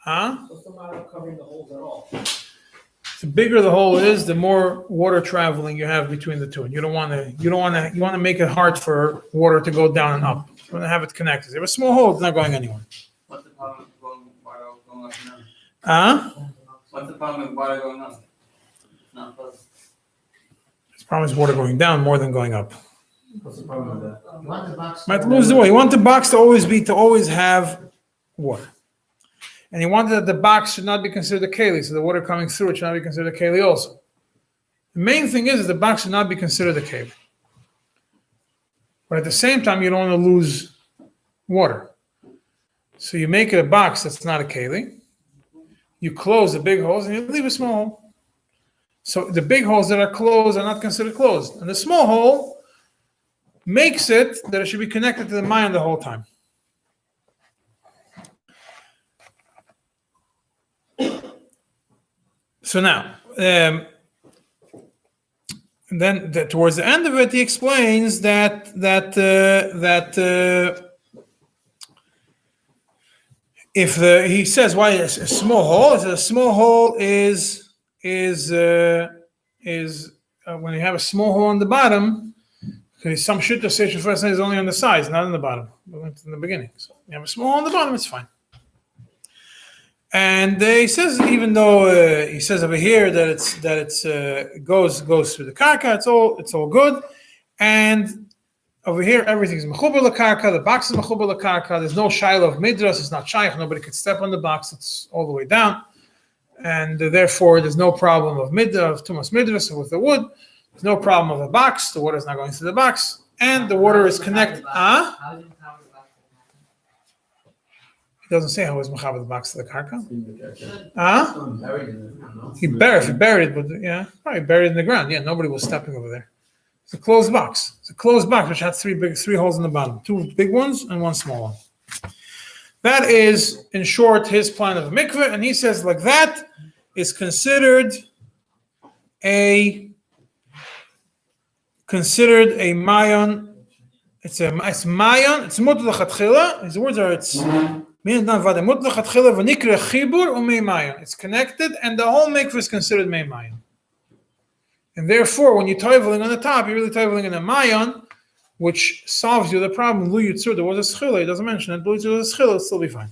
Huh? What's the matter of covering the holes at all? The bigger the hole is, the more water traveling you have between the two. And you want to make it hard for water to go down and up. You want to have it connected. If you have a small hole, it's not going anywhere. What's the problem with water going up and down? Huh? What's the problem with water going up? Not close. The problem is water going down more than going up. What's the problem with that? You want the box. Might lose the way. You want the box to always have water. And you want that the box should not be considered a keli, so the water coming through it should not be considered a keli also. The main thing is the box should not be considered a keli. But at the same time, you don't want to lose water. So you make it a box that's not a keli. You close the big holes and you leave a small hole. So the big holes that are closed are not considered closed. And the small hole makes it that it should be connected to the Mayan the whole time. So now, and then towards the end of it, he explains that if he says why a small hole, a small hole is when you have a small hole on the bottom. Because some shit to say first is only on the sides, not on the bottom. We went in the beginning. So you have a small hole on the bottom, it's fine. And he says, even though he says over here that it goes through the karka, it's all good. And over here, everything's mechuber lekarka. The box is mechuber lekarka. There's no shaila of midras. It's not shaykh. Nobody could step on the box. It's all the way down, and therefore there's no problem of tumas midras with the wood. There's no problem of the box. The water is not going through the box, and the water is connected. He doesn't say how he's mechaber the box to the karka. He buried it, but yeah, probably buried it in the ground. Yeah, nobody was stepping over there. It's a closed box. It's a closed box which has three holes in the bottom, two big ones and one small one. That is, in short, his plan of a mikveh, and he says like that is considered a mayon. It's mayon. It's mutar lechatchila. His words are it's connected, and the whole mikveh is considered mei mayon. And therefore, when you're toiveling on the top, you're really toiveling in a mayon, which solves you the problem. Lu yitzur, there was a schila. He doesn't mention it. Lu yitzur was a schila. It'll still be fine.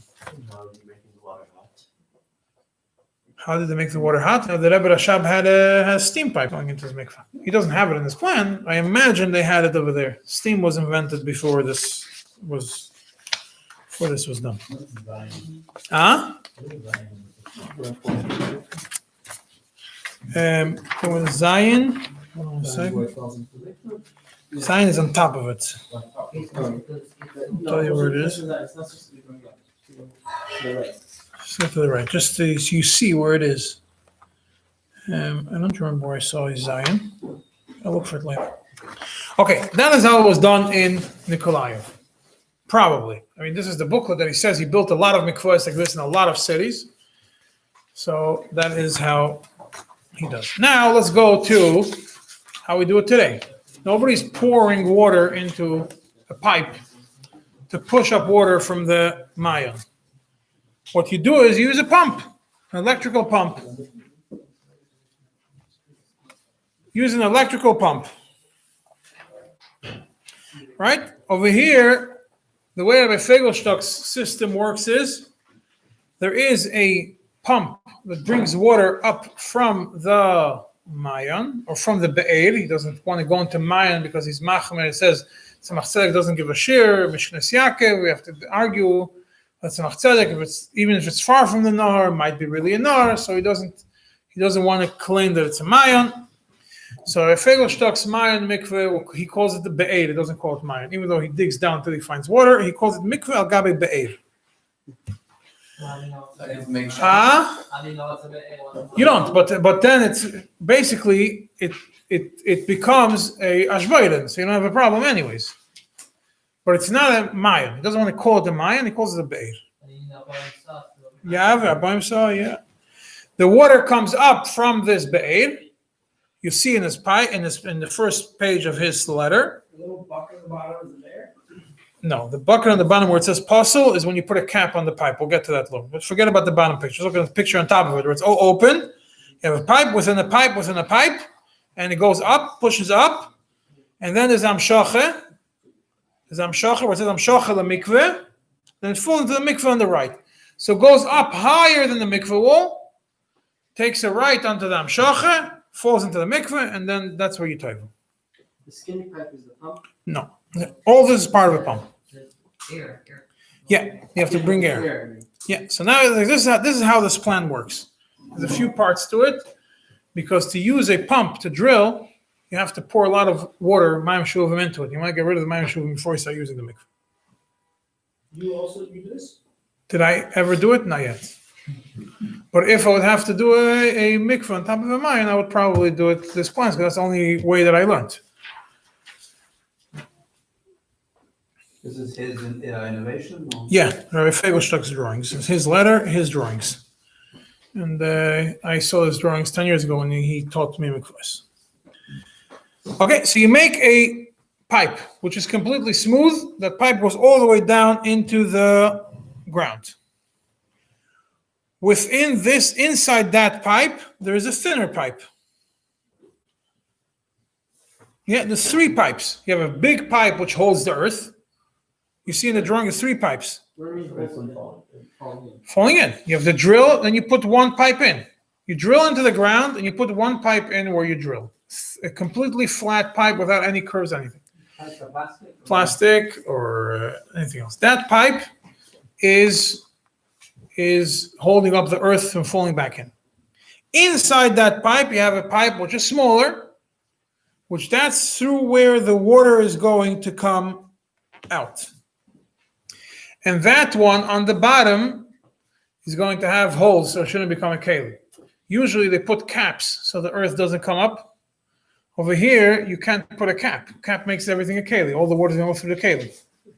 How did they make the water hot? The Rebbe Rashab had a steam pipe going into his mikveh. He doesn't have it in his plan. I imagine they had it over there. Steam was invented before this was done. With Zion. Hold on a second. Zion is on top of it. I'll tell you where it is. Just to the right, just so you see where it is. I don't remember where I saw his Zion. I'll look for it later. Okay, that is how it was done in Nikolaev. Probably. I mean, this is the booklet that he says he built a lot of mikvahs like this in a lot of cities. So that is how he does. Now let's go to how we do it today. Nobody's pouring water into a pipe to push up water from the mayon. What you do is you use a pump, an electrical pump. Use an electrical pump. Right? Over here, the way Rabbi Fegelstock's system works is there is a pump that brings water up from the Mayan or from the Be'er. He doesn't want to go into Mayan because he's Machmer. It says Tzemach Tzedek doesn't give a Shiur, Mishknes Yaakov. We have to argue that Tzemach Tzedek, even if it's far from the Nahar, might be really a Nahar. So he doesn't want to claim that it's a Mayan. So if Fegelstock's Mayan Mikveh, he calls it the Be'er. He doesn't call it Mayan, even though he digs down until he finds water. He calls it Mikveh al Gabe Be'er. You don't, but then it's basically it becomes a ashbayden, so you don't have a problem anyways. But it's not a mayan. He doesn't want to call it a mayan. He calls it a beir. Yeah. The water comes up from this beir. You see in his pipe in the first page of his letter. The little bucket at the bottom is there. No, the bucket on the bottom where it says puzzle is when you put a cap on the pipe. We'll get to that later. But forget about the bottom picture. Look at the picture on top of it where it's all open. You have a pipe within a pipe within a pipe, and it goes up, pushes up, and then there's amshache. There's amshache where it says amshache the mikveh. Then it falls into the mikveh on the right. So it goes up higher than the mikveh wall, takes a right onto the amshache, falls into the mikveh, and then that's where you tie them. The skinny pipe is the pump? No. All this is part of a pump. Air. Yeah, you have to bring air. Yeah, so now this is how this plan works. There's a few parts to it, because to use a pump to drill, you have to pour a lot of water, mayim shuvim, into it. You want to get rid of the mayim shuvim before you start using the mikveh. You do this? Did I ever do it? Not yet. But if I would have to do a mikveh on top of a mayim, I would probably do it this plan, because that's the only way that I learned. This is his innovation? Or? Yeah, Rabbi Fegelstock's drawings. It's his letter, his drawings. And I saw his drawings 10 years ago when he taught me Mikveh. Okay, so you make a pipe, which is completely smooth. That pipe goes all the way down into the ground. Inside that pipe, there is a thinner pipe. Yeah, there's 3 pipes. You have a big pipe which holds the earth. You see in the drawing, there's 3 pipes. Falling in. You have the drill, then you put 1 pipe in. You drill into the ground, and you put 1 pipe in where you drill. A completely flat pipe without any curves, anything. Plastic or anything else. That pipe is holding up the earth from falling back in. Inside that pipe, you have a pipe which is smaller, which that's through where the water is going to come out. And that one on the bottom is going to have holes, so it shouldn't become a keli. Usually they put caps so the earth doesn't come up. Over here, you can't put a cap. Cap makes everything a keli. All the water is going to go through the keli.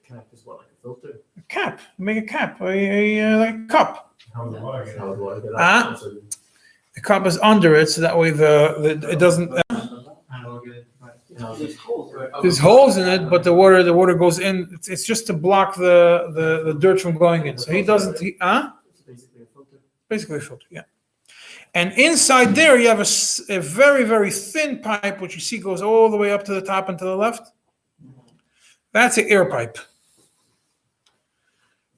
Cap is what, like a filter? A cap. You make a cap, like a cup. How would the water get out? The cup is under it, so that way it doesn't. There's holes in it, but the water goes in. It's just to block the dirt from going in. So he doesn't. Basically a filter, yeah. And inside there, you have a very, very thin pipe, which you see goes all the way up to the top and to the left. That's an air pipe,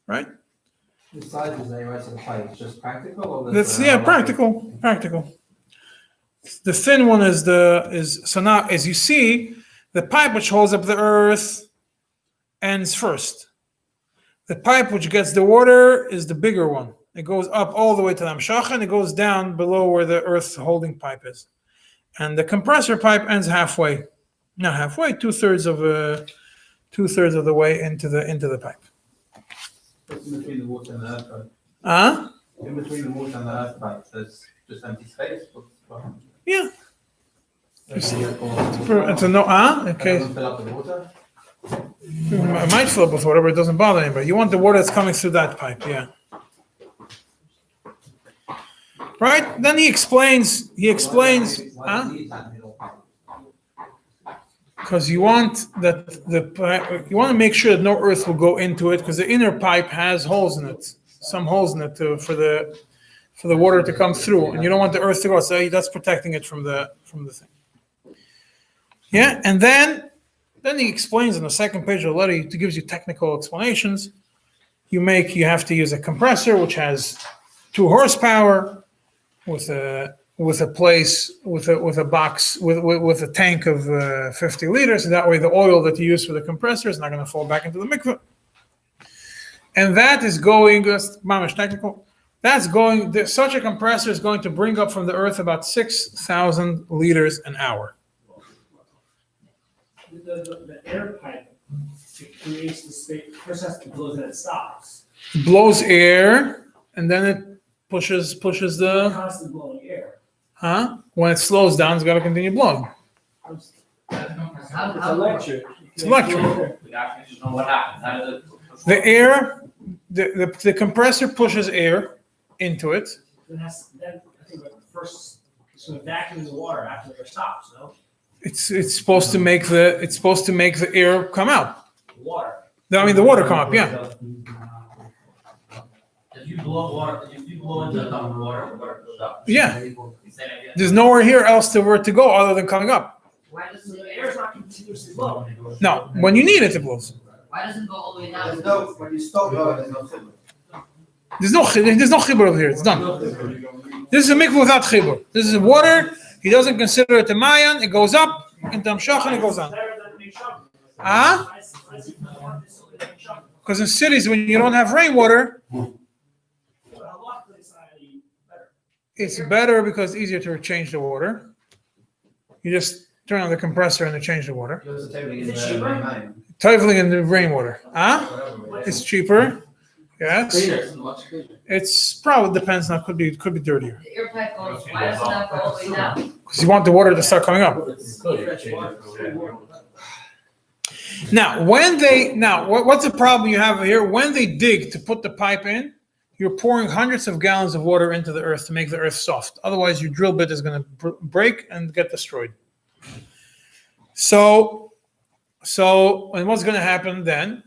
right? The size is the rest of the pipe. It's just practical, or That's practical. The thin one is so now as you see, the pipe which holds up the earth ends first. The pipe which gets the water is the bigger one. It goes up all the way to the Amshach, and it goes down below where the earth holding pipe is. And the compressor pipe ends halfway. Not halfway, 2/3 of the way into the pipe. What's in between the water and the earth pipe? In between the water and the earth pipe, there's just empty space. Yeah. It's a no. Okay. Doesn't fill up with water. It might fill up with water, but it doesn't bother anybody. You want the water that's coming through that pipe, yeah. Right? Then he explains, because you want that you want to make sure that no earth will go into it, because the inner pipe has holes in it, some holes in it for the water to come through, and you don't want the earth to go. So that's protecting it from the thing. Yeah, and then he explains on the second page of the letter. He gives you technical explanations. you have to use a compressor which has 2 horsepower with a box with a tank of 50 liters. So that way the oil that you use for the compressor is not going to fall back into the mikveh. And that is going, that's mamish technical. That's going, such a compressor is going to bring up from the earth about 6,000 liters an hour. The air pipe, it creates the space, first has to blow, then it stops. It blows air, and then it pushes the, Constant blowing air. when it slows down, it's got to continue blowing. How- It's how- electric. It's electric. We actually just know what happens. How does it? The air, the compressor pushes air into it. Then I think the first, so vacuum the water after it stops, no? It's supposed to make the air come out. Water. I mean, the water come up, yeah. If you blow into a cup of water, water goes up. Yeah. Same idea. There's nowhere here else where to go other than coming up. Why doesn't So the the air is not continuously blowing. No, when you need it, it blows. Why doesn't it go all the way down? There's no, when you stop, there's no chibur. There's no chibur over here. It's done. This is a mikveh without chibur. This is water. He doesn't consider it a מעיין. It goes up into Amshach and it goes down. Better than being shoveled. Ah? Because in cities, when you don't have rainwater, it's better because it's easier to change the water. You just turn on the compressor and they change the water. Toiveling in the rainwater. It's cheaper. Yes. It's probably depends. Now could be dirtier. The air pipe goes, why doesn't that go all the way down? Because you want the water to start coming up. Now, what's the problem you have here? When they dig to put the pipe in, you're pouring hundreds of gallons of water into the earth to make the earth soft. Otherwise, your drill bit is going to break and get destroyed. So, and what's going to happen then?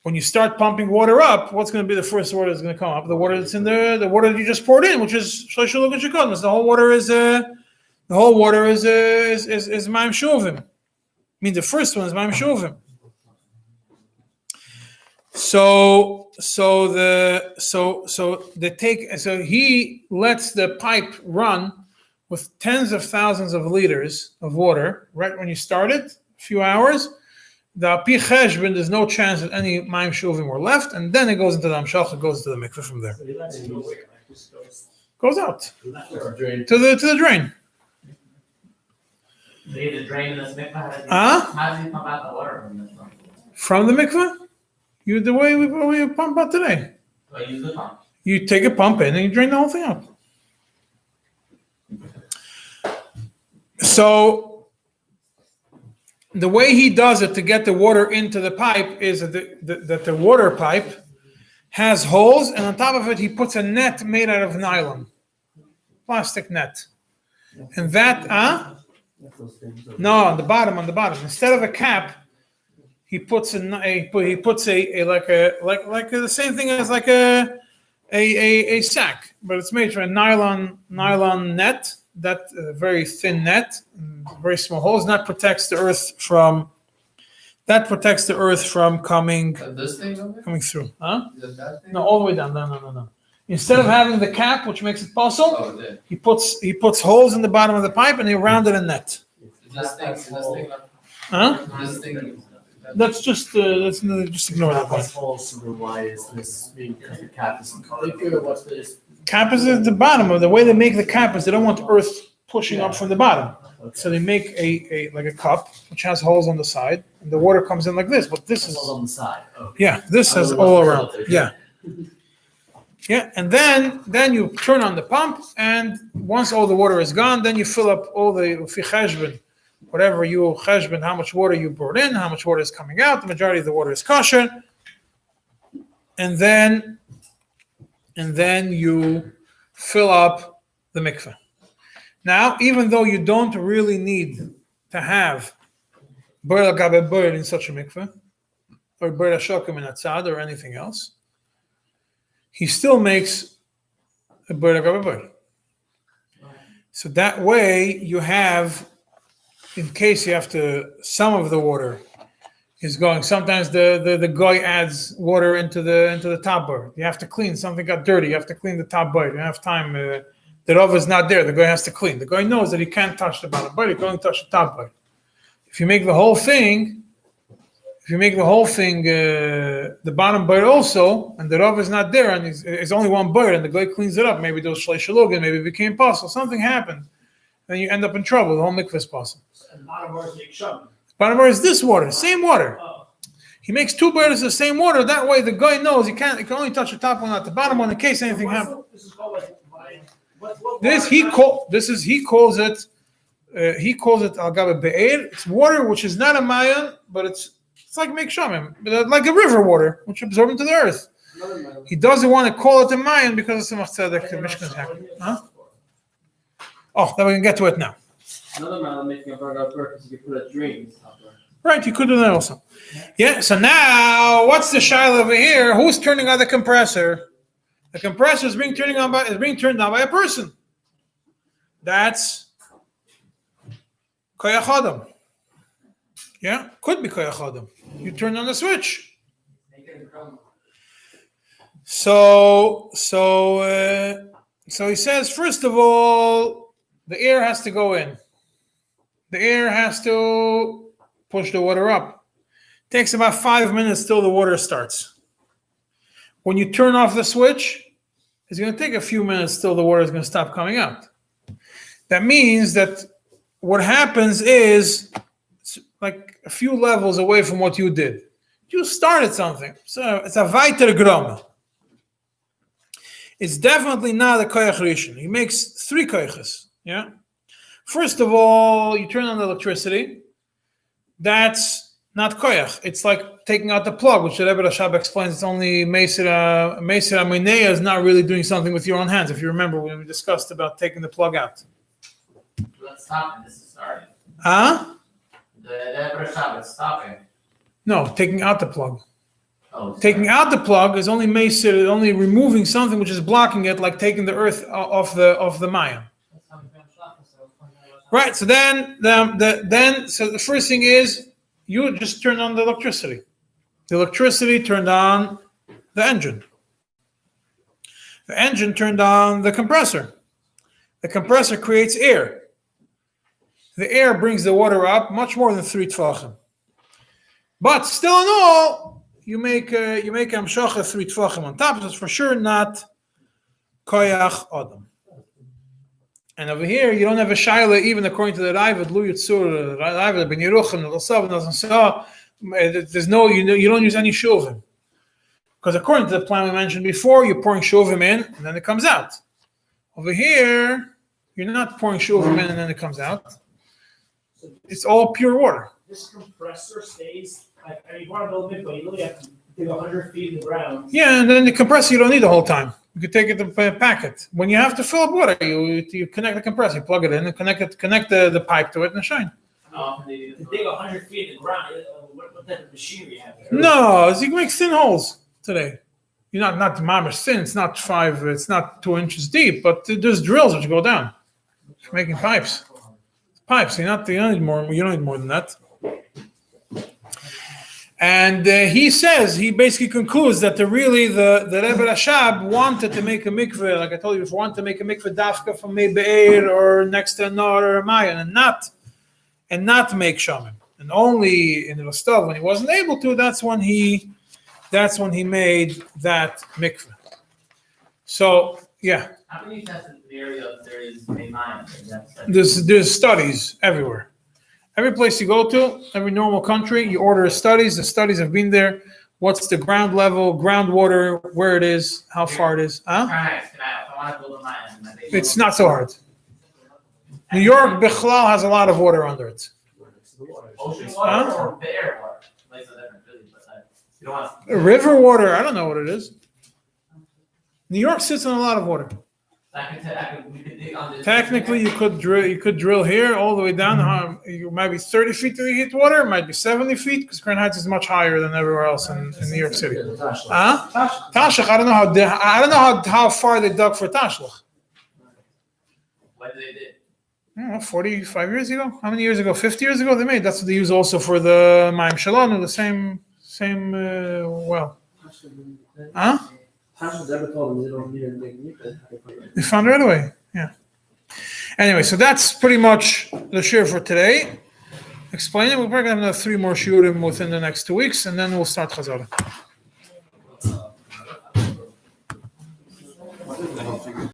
When you start pumping water up, what's going to be the first water that's going to come up? The water that's in there, the water that you just poured in, which is Sholom and Shuchat. The whole water is Maim Shuvim. I mean, the first one is Maim Shuvim. So he lets the pipe run with tens of thousands of liters of water right when you start it, a few hours. The pi cheshbon, there's no chance that any Maim Shuvim were left, and then it goes into the Amshach, it goes to the mikveh from there. Goes out to the drain. They the drain in this mikveh. Huh? How does he pump out the water from this one? From the mikveh? The way we pump out today. I use the pump. You take a pump in and you drain the whole thing out. So the way he does it to get the water into the pipe is that the water pipe has holes, and on top of it he puts a net made out of nylon, plastic net, and that no, on the bottom. Instead of a cap, he puts the same thing as like a sack, but it's made from a nylon net, that very thin net, very small holes, and that protects the earth from coming through. No, all the way down. No. Instead of having the cap, which makes it possible, he puts holes in the bottom of the pipe and he rounded a net. Let's just ignore that part. Why is this being because the cap is what's this? Cap is at the bottom. Of the way they make the cap is they don't want earth pushing up from the bottom. Okay. So they make a cup which has holes on the side, and the water comes in like this. But this is on the side. Okay. yeah, this has all around. Yeah. Yeah, and then you turn on the pump, and once all the water is gone, then you fill up all the cheshbon, whatever you cheshbon, how much water you brought in, how much water is coming out. The majority of the water is kosher, and then you fill up the mikveh. Now, even though you don't really need to have boil gabe boil in such a mikveh, or boil shokim in atzad, or anything else, he still makes a boil gabe boil. So that way you have, in case you have to, some of the water is going. Sometimes the guy adds water into the top bar. You have to clean. Something got dirty. You have to clean the top bar. You don't have time. The Rav is not there. The guy has to clean. The guy knows that he can't touch the bottom bar. He can only touch the top bar. If you make the whole thing, the bottom bar also, and the Rav is not there, and it's only one bar, and the guy cleans it up. Maybe those shleish shalugin, maybe it became possible. Something happened, then you end up in trouble. The whole mikveh is possible. And the bottom bar is the Shaman. Bottom bar is this water, same water. Oh. He makes two bars of the same water. That way, the guy knows he can only touch the top one, not the bottom one, in case anything happens. This is called like what He calls it al-gabe be'er. It's water which is not a mayan, but it's like make shamim, like a river water which absorbs into the earth. He doesn't want to call it a mayan because it's a machzedek. The Mishkan is happening. Huh? Oh, then we can get to it now. Another man making a burger because you could put a drink. Right, you could do that also. Yeah. So now, what's the shaila over here? Who's turning on the compressor? The compressor is being turned on by a person. That's koyach adam. Yeah, could be koyach adam. You turn on the switch. So he says, first of all, the air has to go in. The air has to push the water up. It takes about 5 minutes till the water starts. When you turn off the switch, it's going to take a few minutes till the water is going to stop coming out. That means that what happens is it's like a few levels away from what you did. You started something. So it's a weiter grama. It's definitely not a koyach rishon. He makes 3 koyches. Yeah. First of all, you turn on the electricity. That's not koyach. It's like taking out the plug, which the Rebbe Rashab explains. It's only meisira minea is not really doing something with your own hands. If you remember when we discussed about taking the plug out. Let's stop it. This is starting. Huh? The Rebbe Rashab is stopping. No, taking out the plug. Oh, Taking out the plug is only meisira, only removing something which is blocking it, like taking the earth off the Maya. Right. So then the first thing is you just turn on the electricity. The electricity turned on the engine. The engine turned on the compressor. The compressor creates air. The air brings the water up much more than 3 tfachim. But still in all, you make amshacha 3 tfachim on top. That's for sure not koyach adam. And over here, you don't have a shaila, even according to the Ravid, Lu Yitzur, Ravid, Ben Yeruchim, the Lasav, doesn't say, there's no, you don't use any shuvim. Because according to the plan we mentioned before, you're pouring shuvim in, and then it comes out. Over here, you're not pouring shuvim in, and then it comes out. It's all pure water. This compressor stays, like, I mean, you want to build a mikveh, you really have to dig 100 feet in the ground. Yeah, and then the compressor you don't need the whole time. You can take it and pack it. When you have to fill up water, you connect the compressor, you plug it in, and connect the pipe to it, and shine. To dig 100 feet in the ground, what type of machinery you have there? No, you can make thin holes today. You're not mamish thin. It's not 2 inches deep, but there's drills which go down. You're making pipes. You don't need more than that. And he basically concludes that the Rebbe Rashab wanted to make a mikveh, like I told you before, wanted to make a mikveh dafka from Be'er or next to a Nor or a Mayan, and not make shamim. And only in the Rostov, when he wasn't able to, that's when he made that mikveh. So yeah. How many tests in the area there is a mine? There's studies everywhere. Every place you go to, every normal country, you order studies. The studies have been there. What's the ground level, groundwater, where it is, how far it is. Huh? It's not so hard. New York, Bichlal has a lot of water under it. Ocean water or bear water? River water, I don't know what it is. New York sits on a lot of water. Technically, you could drill here all the way down. You might be 30 feet to hit water. It might be 70 feet because Crown Heights is much higher than everywhere else in New York City. Tashlach. I don't know how far they dug for Tashlach. What did they do? don't know, 45 years ago. How many years ago? 50 years ago they made. That's what they use also for the Ma'im Shalom, the same well. Huh? They found it right away. Yeah. Anyway, so that's pretty much the shiur for today. Explaining. We're probably gonna have another 3 more shiurim within the next 2 weeks, and then we'll start Chazara.